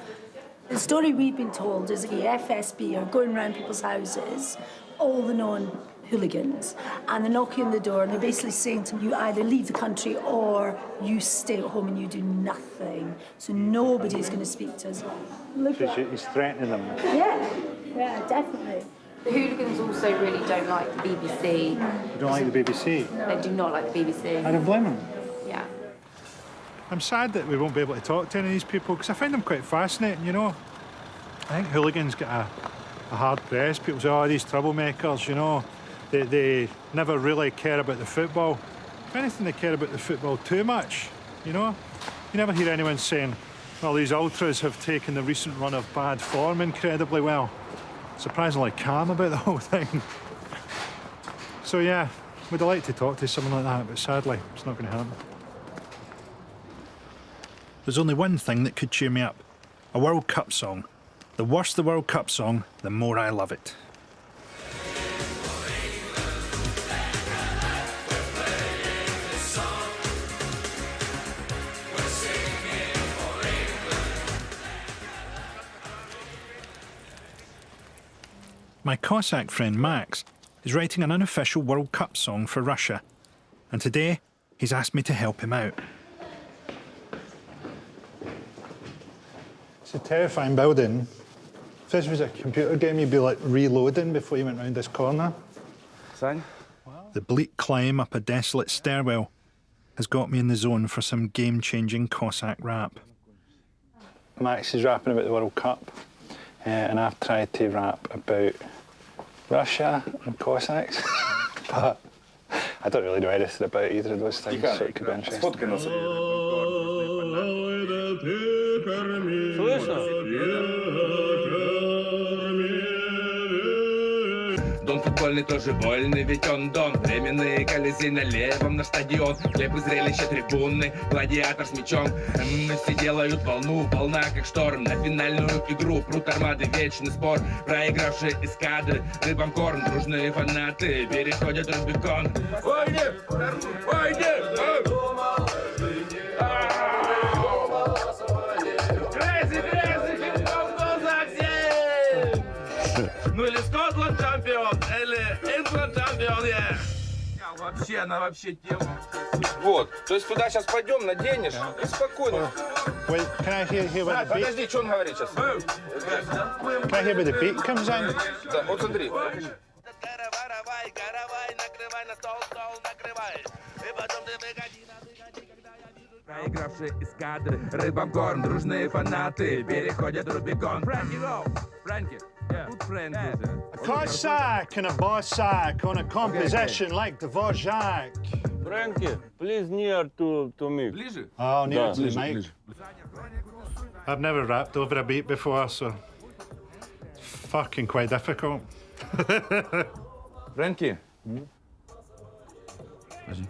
S11: The story we've been told is that the FSB are going around people's houses, all the known hooligans, and they're knocking on the door and they're basically saying to them, you either leave the country or you stay at home and you do nothing. So nobody's going to speak to us.
S3: So he's threatening them?
S11: Yeah, definitely.
S14: The hooligans also really don't like the BBC.
S3: You don't like the BBC?
S14: No. They do not like the BBC.
S3: I don't blame them.
S14: Yeah.
S3: I'm sad that we won't be able to talk to any of these people, because I find them quite fascinating, you know. I think hooligans get a hard press. People say, oh, these troublemakers, you know, they never really care about the football. If anything, they care about the football too much, you know. You never hear anyone saying, well, these ultras have taken the recent run of bad form incredibly well. Surprisingly calm about the whole thing. So yeah, we'd like to talk to someone like that, but sadly, it's not going to happen.
S1: There's only one thing that could cheer me up. A World Cup song. The worse the World Cup song, the more I love it. My Cossack friend Max is writing an unofficial World Cup song for Russia, and today he's asked me to help him out.
S3: It's a terrifying building. If this was a computer game, you'd be like reloading before you went round this corner.
S5: Sань?
S1: The bleak climb up a desolate stairwell has got me in the zone for some game-changing Cossack rap.
S3: Max is rapping about the World Cup, and I've tried to rap about Russia and Cossacks, but I don't really know anything about either of those things, so it could be interesting.
S15: Дон футбольный тоже вольный, ведь он дон. Временные колесы на левом на стадион. Хлеб и зрелище трибунны, гладиатор с мечом. Все делают волну, волна как шторм. На финальную игру прут армады, вечный спор. Проигравшие эскадры, рыбам корм. Дружные фанаты переходят Рубикон. Войне! Войне! Ну или Скотланд чемпион, или Ингланд чемпион, Вообще, она вообще тема.
S5: Вот, то есть туда сейчас пойдем, наденешь и спокойно.
S3: Wait, can I hear what the beat?
S5: Подожди, что он говорит сейчас?
S3: Can I hear where the beat comes in?
S5: Да, вот смотри.
S15: Проигравшие эскадры, рыбам корм, дружные фанаты переходят Рубикон. Фрэнки, go! Фрэнки, тут Фрэнки уже.
S3: A Cossack and a Bossack on a composition like Dvorak.
S16: Frankie, please near to me.
S5: Ближе?
S3: Oh, near to the mic. I've never rapped over a beat before, so it's fucking quite difficult.
S5: Фрэнки? Подожди.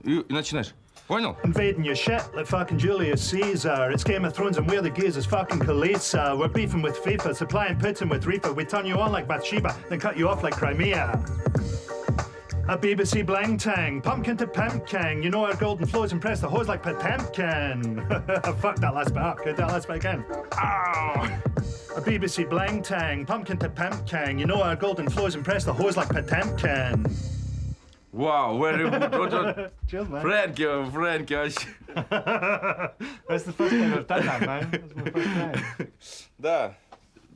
S5: И начинаешь. Понял?
S3: Invading your shit like fucking Julius Caesar. It's Game of Thrones and we're the gears is fucking Khaleesa. We're beefing with FIFA, supplying Putin with reefer. We turn you on like Bathsheba, then cut you off like Crimea. A BBC blang tang, pumpkin to pumpkin. You know our golden flows and press the hose like Potemkin. Fuck that last bit up. Get that last bit again. Ow! A BBC blang tang, pumpkin to pimp king. You know our golden flows and press the hose like Potemkin.
S5: Wow, very good.
S3: Cheers, man.
S5: Frankie, вообще.
S3: That's the first time I've done that, man. That's my first time.
S5: Да,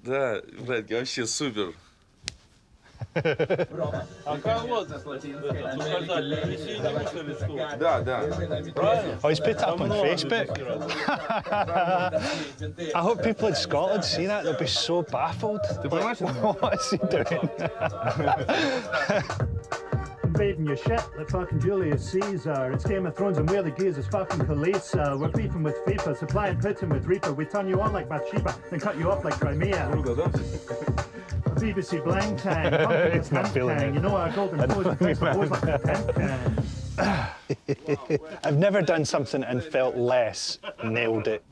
S5: Фрэнки, вообще супер.
S16: А как вот сказать, принеси листу.
S5: Да.
S16: Правильно?
S3: Oh, he's put it up on Facebook. I hope people in Scotland see that. They'll be so baffled. What is he doing? Invading your shit like fucking Julius Caesar. It's Game of Thrones and we're the gears is fucking Khaleesa. We're beefing with FIFA, supplying Putin with Reaper. We turn you on like Bathsheba, then cut you off like Crimea. BBC blang tang, it's not feeling. You know our golden flows like Potemkin. I've never done something and felt less nailed it.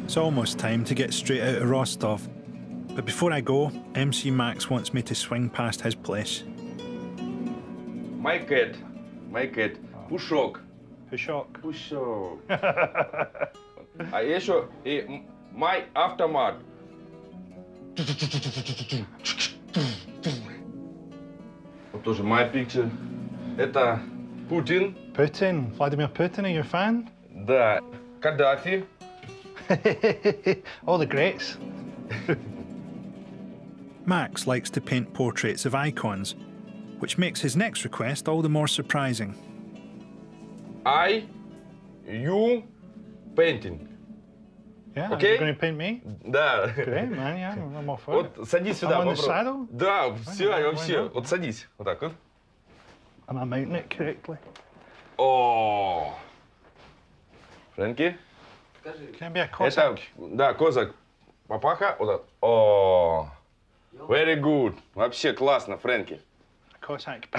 S1: It's almost time to get straight out of Rostov. But before I go, MC Max wants me to swing past his place.
S5: My cat, Пушок.
S3: Pushok.
S5: А еще и my автомат. Вот тоже my picture. Это Путин.
S3: Putin? Vladimir Putin, are you a fan?
S5: Да. Каддафи.
S3: All the greats.
S1: Max likes to paint portraits of icons, which makes his next request all the more surprising.
S5: You painting.
S3: Yeah,
S5: Okay?
S3: you're going to paint me?
S5: Да.
S3: Great, man, yeah, I'm all for it.
S5: Вот садись сюда,
S3: I'm on the
S5: попробуй.
S3: saddle?
S5: Да, все,
S3: Why not?
S5: вообще. Вот садись. Вот так вот.
S3: Am I mounting it correctly?
S5: О. Фрэнки?
S3: Can I be a Cossack?
S5: Это, да, козак. Папаха. Вот так. О. Very good. Вообще классно, Фрэнки.
S3: Cossack.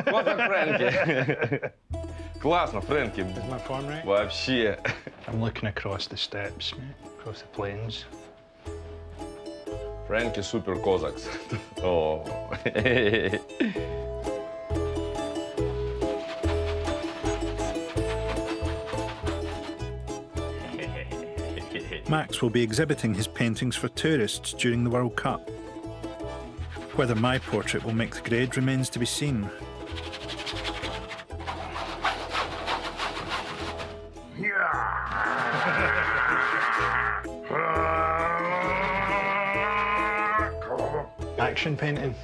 S5: Козак Фрэнки. Классно, Фрэнки.
S3: Is my form right?
S5: Вообще.
S3: I'm looking across the steppes, mate, across the plains.
S5: Фрэнки супер козакс. О.
S1: Max will be exhibiting his paintings for tourists during the World Cup. Whether my portrait will make the grade remains to be seen.
S3: Action painting.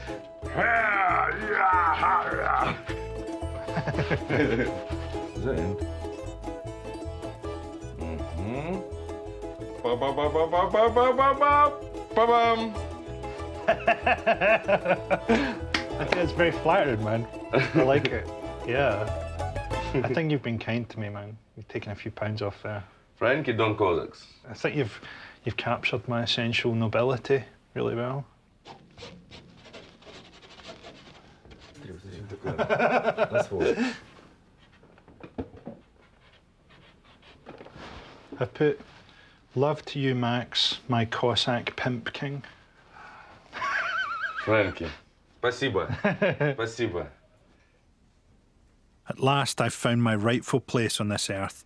S5: The end. Ba-ba-ba-ba-ba-ba-ba-ba-ba-bam.
S3: I think it's very flattering, man. I like it. Yeah. I think you've been kind to me, man. You've taken a few pounds off there.
S5: Frankie Don Cossacks.
S3: I think you've captured my essential nobility really well. I've put love to you, Max, my Cossack pimp king.
S5: Frankie, спасибо. Спасибо.
S1: At last I've found my rightful place on this earth,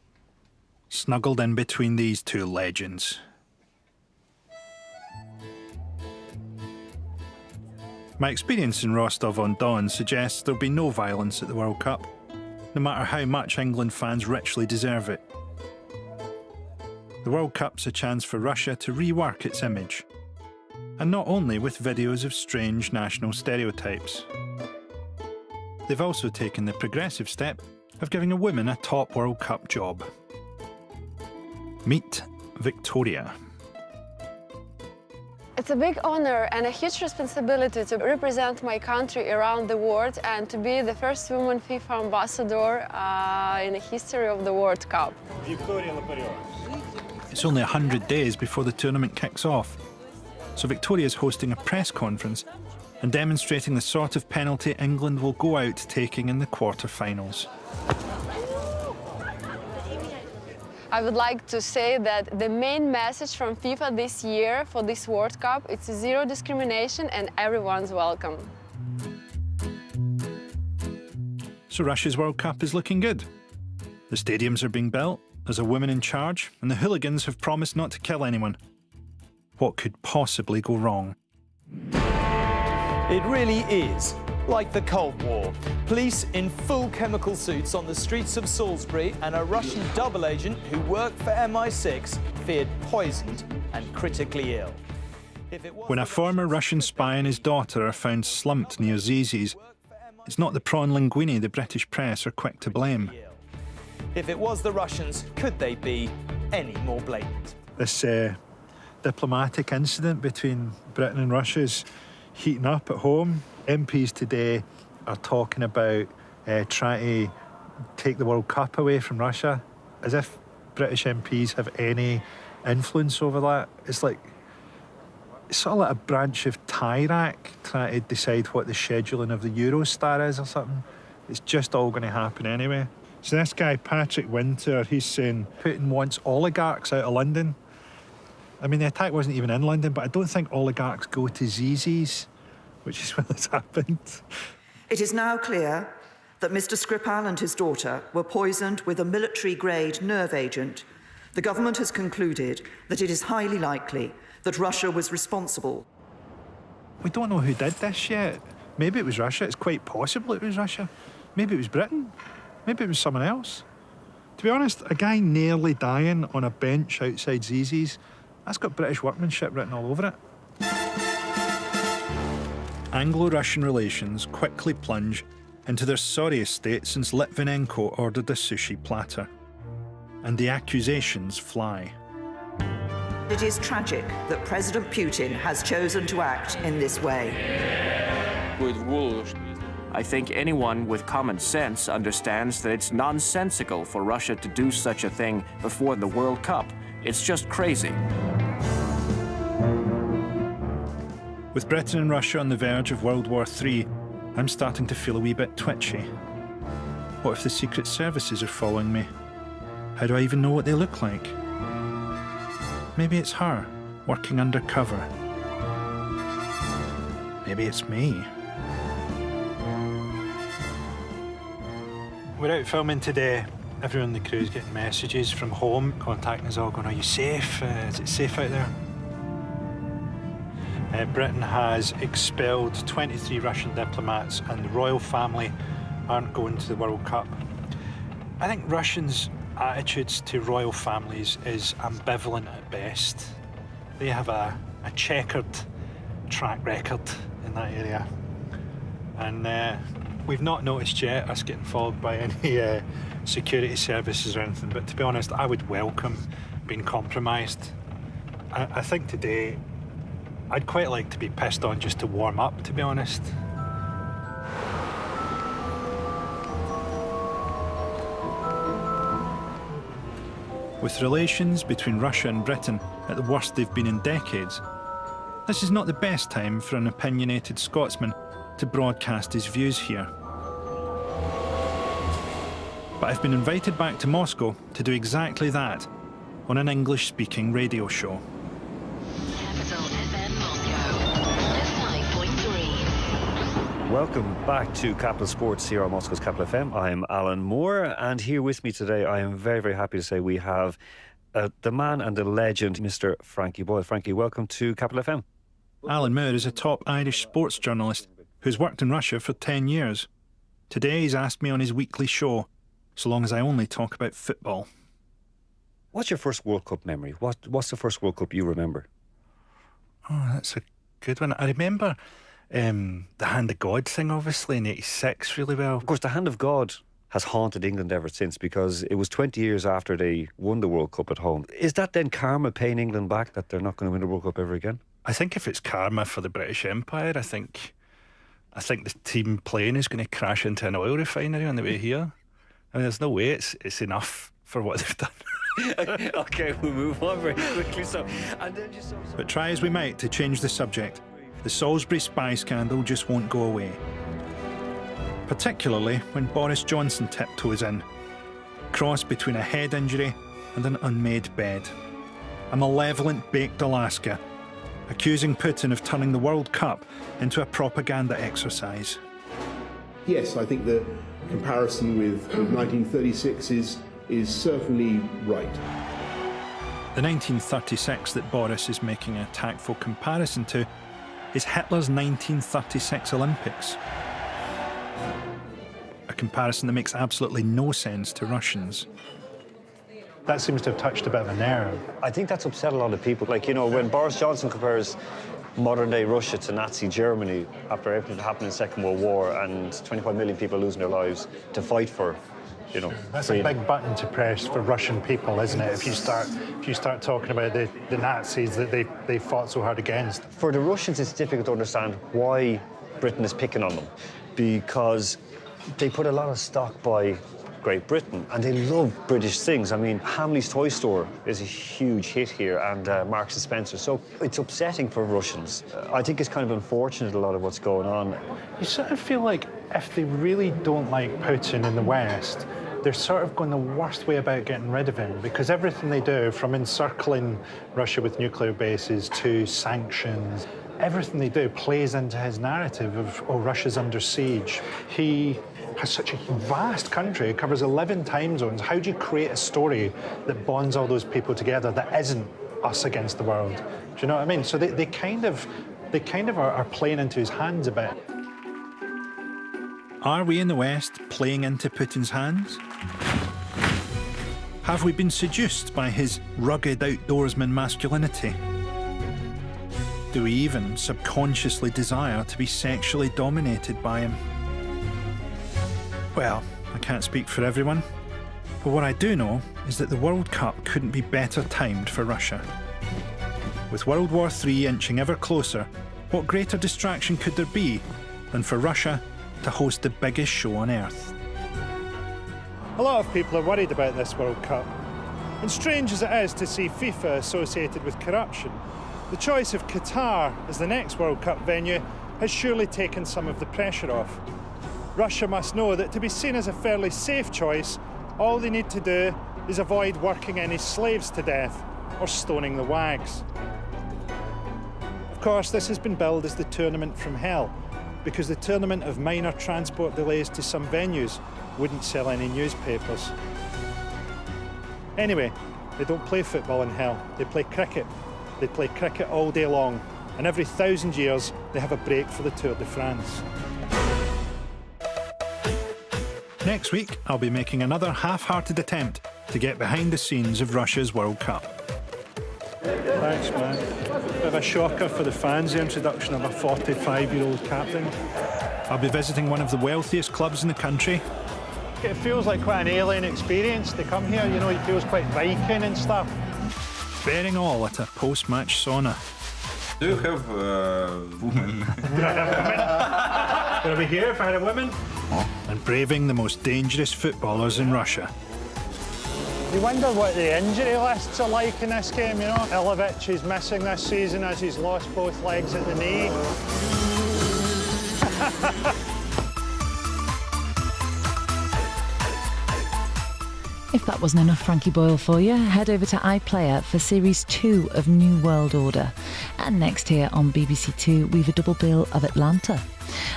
S1: snuggled in between these two legends. My experience in Rostov-on-Don suggests there'll be no violence at the World Cup, no matter how much England fans richly deserve it. The World Cup's a chance for Russia to rework its image, and not only with videos of strange national stereotypes. They've also taken the progressive step of giving a woman a top World Cup job. Meet Victoria.
S17: It's a big honor and a huge responsibility to represent my country around the world and to be the first woman FIFA ambassador in the history of the World Cup.
S1: It's only 100 days before the tournament kicks off, so Victoria's hosting a press conference and demonstrating the sort of penalty England will go out taking in the quarter-finals.
S17: I would like to say that the main message from FIFA this year for this World Cup is zero discrimination and everyone's welcome.
S1: So Russia's World Cup is looking good. The stadiums are being built, There's a woman in charge, and the hooligans have promised not to kill anyone. What could possibly go wrong?
S18: It really is like the Cold War. Police in full chemical suits on the streets of Salisbury and a Russian double agent who worked for MI6 feared poisoned and critically ill.
S1: When a former Russian spy and his daughter are found slumped near Zizi's, it's not the prawn linguine the British press are quick to blame.
S18: If it was the Russians, could they be any more blatant?
S3: This diplomatic incident between Britain and Russia is heating up at home. MPs today are talking about trying to take the World Cup away from Russia, as if British MPs have any influence over that. It's sort of like a branch of TIRAC trying to decide what the scheduling of the Eurostar is or something. It's just all going to happen anyway. So this guy, Patrick Winter, he's saying Putin wants oligarchs out of London. I mean, the attack wasn't even in London, but I don't think oligarchs go to Zizi's, which is where this happened.
S19: It is now clear that Mr. Skripal and his daughter were poisoned with a military-grade nerve agent. The government has concluded that it is highly likely that Russia was responsible.
S3: We don't know who did this yet. Maybe it was Russia. It's quite possible it was Russia. Maybe it was Britain. Maybe it was someone else. To be honest, a guy nearly dying on a bench outside Zizi's, that's got British workmanship written all over it.
S1: Anglo-Russian relations quickly plunge into their sorriest state since Litvinenko ordered a sushi platter. And the accusations fly.
S19: It is tragic that President Putin has chosen to act in this way.
S20: I think anyone with common sense understands that it's nonsensical for Russia to do such a thing before the World Cup. It's just crazy.
S1: With Britain and Russia on the verge of World War III, I'm starting to feel a wee bit twitchy. What if the secret services are following me? How do I even know what they look like? Maybe it's her, working undercover. Maybe it's me.
S3: We're out filming today. Everyone in the crew's getting messages from home, contacting us all, going, are you safe? Is it safe out there? Britain has expelled 23 Russian diplomats and the royal family aren't going to the World Cup. I think Russians' attitudes to royal families is ambivalent at best. They have a checkered track record in that area. And we've not noticed yet us getting followed by any security services or anything, but to be honest, I would welcome being compromised. I think today, I'd quite like to be pissed on just to warm up, to be honest.
S1: With relations between Russia and Britain at the worst they've been in decades, this is not the best time for an opinionated Scotsman to broadcast his views here. But I've been invited back to Moscow to do exactly that on an English-speaking radio show.
S21: Welcome back to Capital Sports here on Moscow's Capital FM. I'm Alan Moore, and here with me today, I am very, very happy to say we have the man and the legend, Mr. Frankie Boyle. Frankie, welcome to Capital FM.
S1: Alan Moore is a top Irish sports journalist who's worked in Russia for 10 years. Today he's asked me on his weekly show, so long as I only talk about football.
S21: What's your first World Cup memory? What's the first World Cup you remember?
S3: Oh, that's a good one. I remember the Hand of God thing, obviously, in '86 really well.
S21: Of course, the Hand of God has haunted England ever since, because it was 20 years after they won the World Cup at home. Is that then karma paying England back, that they're not going to win the World Cup ever again?
S3: I think if it's karma for the British Empire, I think the team playing is going to crash into an oil refinery on the way here. I mean, there's no way it's enough for what they've done.
S21: Okay, we'll move on very quickly.
S1: But try as we might to change the subject, the Salisbury spy scandal just won't go away. Particularly when Boris Johnson tiptoes in, cross between a head injury and an unmade bed. A malevolent baked Alaska, accusing Putin of turning the World Cup into a propaganda exercise.
S22: Yes, I think the comparison with 1936 is
S6: is certainly right.
S1: The 1936 that Boris is making a tactful comparison to is Hitler's 1936 Olympics. A comparison that makes absolutely no sense to Russians.
S3: That seems to have touched a bit of a nerve.
S21: I think that's upset a lot of people. Like, you know, when Boris Johnson compares modern-day Russia to Nazi Germany after everything that happened in the Second World War and 25 million people losing their lives to fight for, you know,
S3: that's
S21: freedom.
S3: a big button to press for Russian people, isn't it? If you start talking about the Nazis that they fought so hard against.
S21: For the Russians, it's difficult to understand why Britain is picking on them, because they put a lot of stock by Great Britain, and they love British things. I mean, Hamley's Toy Store is a huge hit here, and Marks & Spencer. So it's upsetting for Russians. I think it's kind of unfortunate, a lot of what's going on.
S3: You sort of feel like if they really don't like Putin in the West, they're sort of going the worst way about getting rid of him, because everything they do, from encircling Russia with nuclear bases to sanctions, everything they do plays into his narrative of, oh, Russia's under siege. He has such a vast country, it covers 11 time zones. How do you create a story that bonds all those people together that isn't us against the world? Do you know what I mean? So they kind of are playing into his hands a bit.
S1: Are we in the West playing into Putin's hands? Have we been seduced by his rugged outdoorsman masculinity? Do we even subconsciously desire to be sexually dominated by him? Well, I can't speak for everyone, but what I do know is that the World Cup couldn't be better timed for Russia. With World War III inching ever closer, what greater distraction could there be than for Russia to host the biggest show on earth?
S3: A lot of people are worried about this World Cup. And strange as it is to see FIFA associated with corruption, the choice of Qatar as the next World Cup venue has surely taken some of the pressure off. Russia must know that to be seen as a fairly safe choice, all they need to do is avoid working any slaves to death or stoning the wags. Of course, this has been billed as the tournament from hell, because the tournament of minor transport delays to some venues wouldn't sell any newspapers. Anyway, they don't play football in hell, they play cricket. They play cricket all day long, and every 1,000 years they have a break for the Tour de France.
S1: Next week, I'll be making another half-hearted attempt to get behind the scenes of Russia's World Cup.
S3: Thanks, man. Bit of a shocker for the fans, the introduction of a 45-year-old captain.
S1: I'll be visiting one of the wealthiest clubs in the country.
S3: It feels like quite an alien experience to come here, you know, it feels quite Viking and stuff.
S1: Bearing all at a post-match sauna.
S5: Do you have women?
S3: Would I be here if I had a woman?
S1: And braving the most dangerous footballers in Russia.
S3: You wonder what the injury lists are like in this game, you know? Ilovich is missing this season as he's lost both legs at the knee.
S22: If that wasn't enough Frankie Boyle for you, head over to iPlayer for Series 2 of New World Order. And next here on BBC Two, we've a double bill of Atlanta.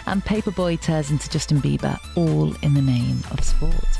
S22: And Paperboy tears into Justin Bieber, all in the name of sport.